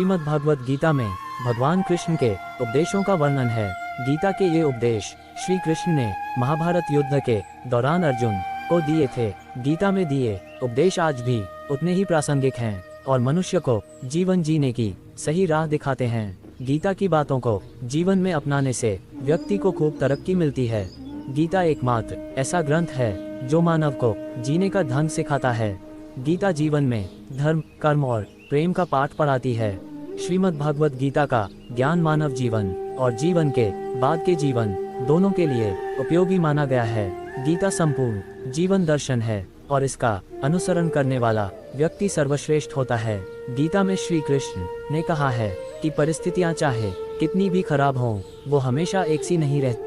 श्रीमद् भागवत गीता में भगवान कृष्ण के उपदेशों का वर्णन है। गीता के ये उपदेश श्री कृष्ण ने महाभारत युद्ध के दौरान अर्जुन को दिए थे। गीता में दिए उपदेश आज भी उतने ही प्रासंगिक हैं और मनुष्य को जीवन जीने की सही राह दिखाते हैं। गीता की बातों को जीवन में अपनाने से व्यक्ति को खूब तरक्की मिलती है। गीता एकमात्र ऐसा ग्रंथ है जो मानव को जीने का ढंग सिखाता है। गीता जीवन में धर्म, कर्म और प्रेम का पाठ पढ़ाती है। श्रीमद् भागवत गीता का ज्ञान मानव जीवन और जीवन के बाद के जीवन दोनों के लिए उपयोगी माना गया है। गीता संपूर्ण जीवन दर्शन है और इसका अनुसरण करने वाला व्यक्ति सर्वश्रेष्ठ होता है। गीता में श्री कृष्ण ने कहा है कि परिस्थितियां चाहे कितनी भी खराब हों, वो हमेशा एक सी नहीं रहती।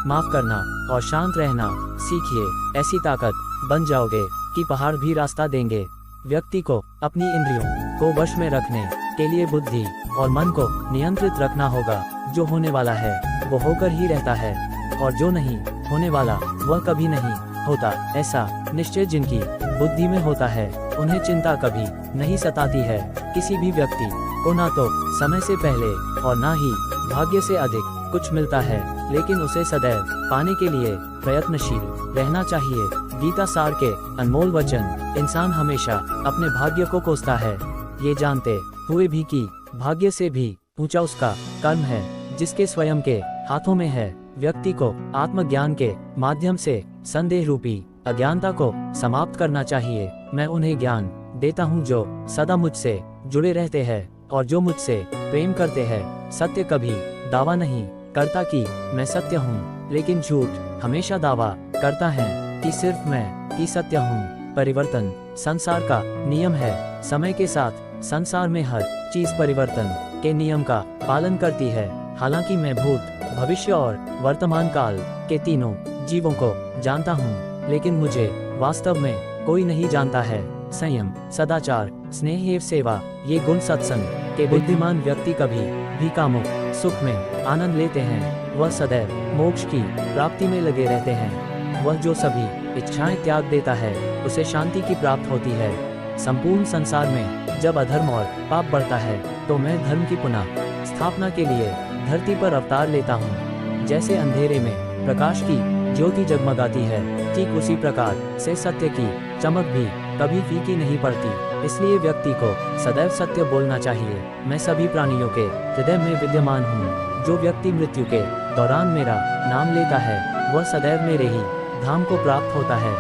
माफ करना और शांत रहना सीखिए, ऐसी ताकत बन जाओगे कि पहाड़ भी रास्ता देंगे। व्यक्ति को अपनी इंद्रियों को वश में रखने के लिए बुद्धि और मन को नियंत्रित रखना होगा। जो होने वाला है वो होकर ही रहता है और जो नहीं होने वाला वह कभी नहीं होता। ऐसा निश्चय जिनकी बुद्धि में होता है उन्हें चिंता कभी नहीं सताती है। किसी भी व्यक्ति को ना तो समय से पहले और ना ही भाग्य से अधिक कुछ मिलता है, लेकिन उसे सदैव पाने के लिए प्रयत्नशील रहना चाहिए। गीता सार के अनमोल वचन इंसान हमेशा अपने भाग्य को कोसता है, ये जानते हुए भी कि भाग्य से भी ऊंचा उसका कर्म है जिसके स्वयं के हाथों में है। व्यक्ति को आत्मज्ञान के माध्यम से संदेह रूपी अज्ञानता को समाप्त करना चाहिए। मैं उन्हें ज्ञान देता हूँ जो सदा मुझसे जुड़े रहते हैं और जो मुझसे प्रेम करते हैं। सत्य कभी दावा नहीं करता कि मैं सत्य हूँ, लेकिन झूठ हमेशा दावा करता है कि सिर्फ मैं ही सत्य हूँ। परिवर्तन संसार का नियम है। समय के साथ संसार में हर चीज परिवर्तन के नियम का पालन करती है। हालांकि मैं भूत, भविष्य और वर्तमान काल के तीनों जीवों को जानता हूँ, लेकिन मुझे वास्तव में कोई नहीं जानता है। संयम, सदाचार, स्नेह एवं सेवा, ये गुण सत्संग के बुद्धिमान व्यक्ति कभी भी कामुक सुख में आनंद लेते हैं। वह सदैव मोक्ष की प्राप्ति में लगे रहते हैं। वह जो सभी इच्छाएं त्याग देता है उसे शांति की प्राप्त होती है। संपूर्ण संसार में जब अधर्म और पाप बढ़ता है तो मैं धर्म की पुनः स्थापना के लिए धरती पर अवतार लेता हूँ। जैसे अंधेरे में प्रकाश की ज्योति जगमगाती है, ठीक उसी प्रकार से सत्य की चमक भी कभी फीकी नहीं पड़ती। इसलिए व्यक्ति को सदैव सत्य बोलना चाहिए। मैं सभी प्राणियों के हृदय में विद्यमान हूँ। जो व्यक्ति मृत्यु के दौरान मेरा नाम लेता है वह सदैव मेरे ही धाम को प्राप्त होता है।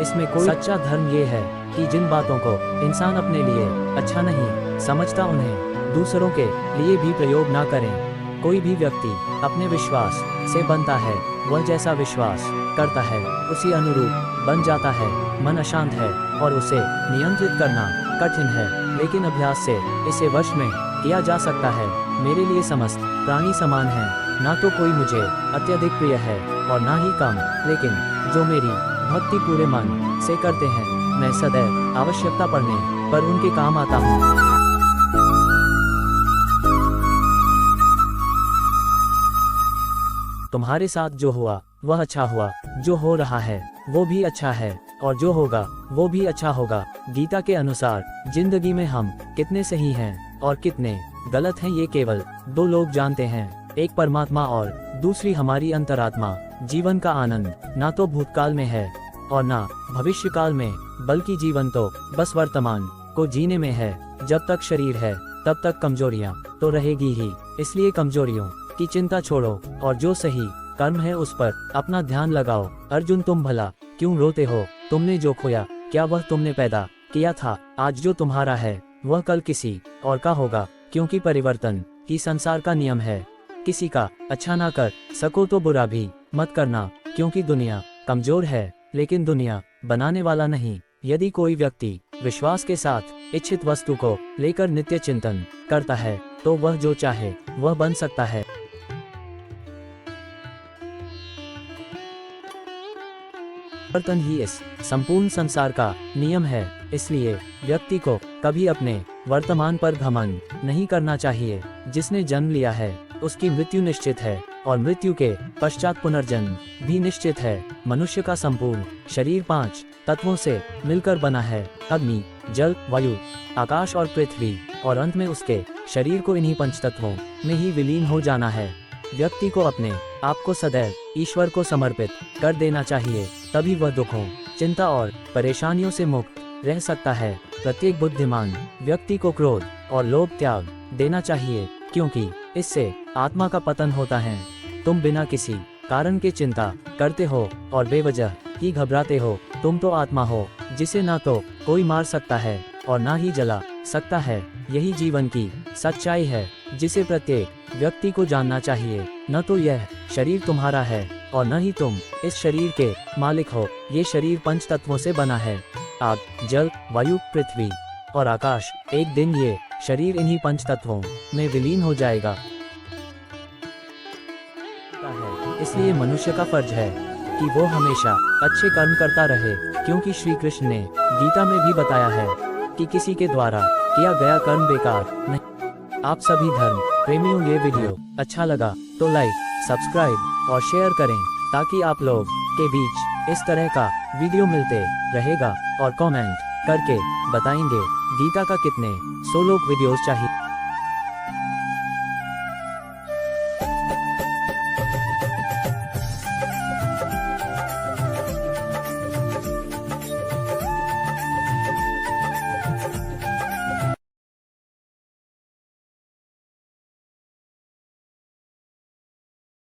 इसमें कोई सच्चा धर्म ये है कि जिन बातों को इंसान अपने लिए अच्छा नहीं समझता उन्हें दूसरों के लिए भी प्रयोग ना करें। कोई भी व्यक्ति अपने विश्वास से बनता है, वह जैसा विश्वास करता है उसी अनुरूप बन जाता है। मन अशांत है और उसे नियंत्रित करना कठिन है, लेकिन अभ्यास से इसे वश में किया जा सकता है। मेरे लिए समस्त प्राणी समान हैं, ना तो कोई मुझे अत्यधिक प्रिय है और ना ही कम, लेकिन जो मेरी भक्ति पूरे मन से करते हैं मैं सदैव आवश्यकता पड़ने पर उनके काम आता हूँ। तुम्हारे साथ जो हुआ वह अच्छा हुआ, जो हो रहा है वो भी अच्छा है और जो होगा वो भी अच्छा होगा। गीता के अनुसार जिंदगी में हम कितने सही हैं और कितने गलत हैं ये केवल दो लोग जानते हैं, एक परमात्मा और दूसरी हमारी अंतरात्मा। जीवन का आनंद ना तो भूतकाल में है और ना भविष्य काल में, बल्कि जीवन तो बस वर्तमान को जीने में है। जब तक शरीर है तब तक कमजोरियां तो रहेगी ही, इसलिए कमजोरियों की चिंता छोड़ो और जो सही कर्म है उस पर अपना ध्यान लगाओ। अर्जुन, तुम भला क्यों रोते हो? तुमने जो खोया क्या वह तुमने पैदा किया था? आज जो तुम्हारा है वह कल किसी और का होगा, क्योंकि परिवर्तन ही संसार का नियम है। किसी का अच्छा ना कर सको तो बुरा भी मत करना, क्योंकि दुनिया कमजोर है लेकिन दुनिया बनाने वाला नहीं। यदि कोई व्यक्ति विश्वास के साथ इच्छित वस्तु को लेकर नित्य चिंतन करता है तो वह जो चाहे वह बन सकता है। परिवर्तन ही इस संपूर्ण संसार का नियम है, इसलिए व्यक्ति को कभी अपने वर्तमान पर घमंड नहीं करना चाहिए। जिसने जन्म लिया है उसकी मृत्यु निश्चित है और मृत्यु के पश्चात पुनर्जन्म भी निश्चित है। मनुष्य का संपूर्ण शरीर 5 तत्वों से मिलकर बना है, अग्नि, जल, वायु, आकाश और पृथ्वी, और अंत में उसके शरीर को इन्हीं 5 तत्वों में ही विलीन हो जाना है। व्यक्ति को अपने आप को सदैव ईश्वर को समर्पित कर देना चाहिए, तभी वह दुखों, चिंता और परेशानियों से मुक्त रह सकता है। प्रत्येक बुद्धिमान व्यक्ति को क्रोध और लोभ त्याग देना चाहिए, क्योंकि इससे आत्मा का पतन होता है। तुम बिना किसी कारण के चिंता करते हो और बेवजह ही घबराते हो। तुम तो आत्मा हो जिसे ना तो कोई मार सकता है और ना ही जला सकता है। यही जीवन की सच्चाई है जिसे प्रत्येक व्यक्ति को जानना चाहिए। न तो यह शरीर तुम्हारा है और न ही तुम इस शरीर के मालिक हो। ये शरीर 5 तत्वों से बना है, आग, जल, वायु, पृथ्वी और आकाश। एक दिन ये शरीर इन्हीं 5 तत्वों में विलीन हो जाएगा। इसलिए मनुष्य का फर्ज है कि वो हमेशा अच्छे कर्म करता रहे, क्योंकि श्री कृष्ण ने गीता में भी बताया है कि किसी के द्वारा किया गया कर्म बेकार नहीं। आप सभी धर्म प्रेमियों, ये वीडियो अच्छा लगा तो लाइक, सब्सक्राइब और शेयर करें, ताकि आप लोग के बीच इस तरह का वीडियो मिलते रहेगा। और कमेंट करके बताएंगे गीता का कितने 100 लोग वीडियोस चाहिए।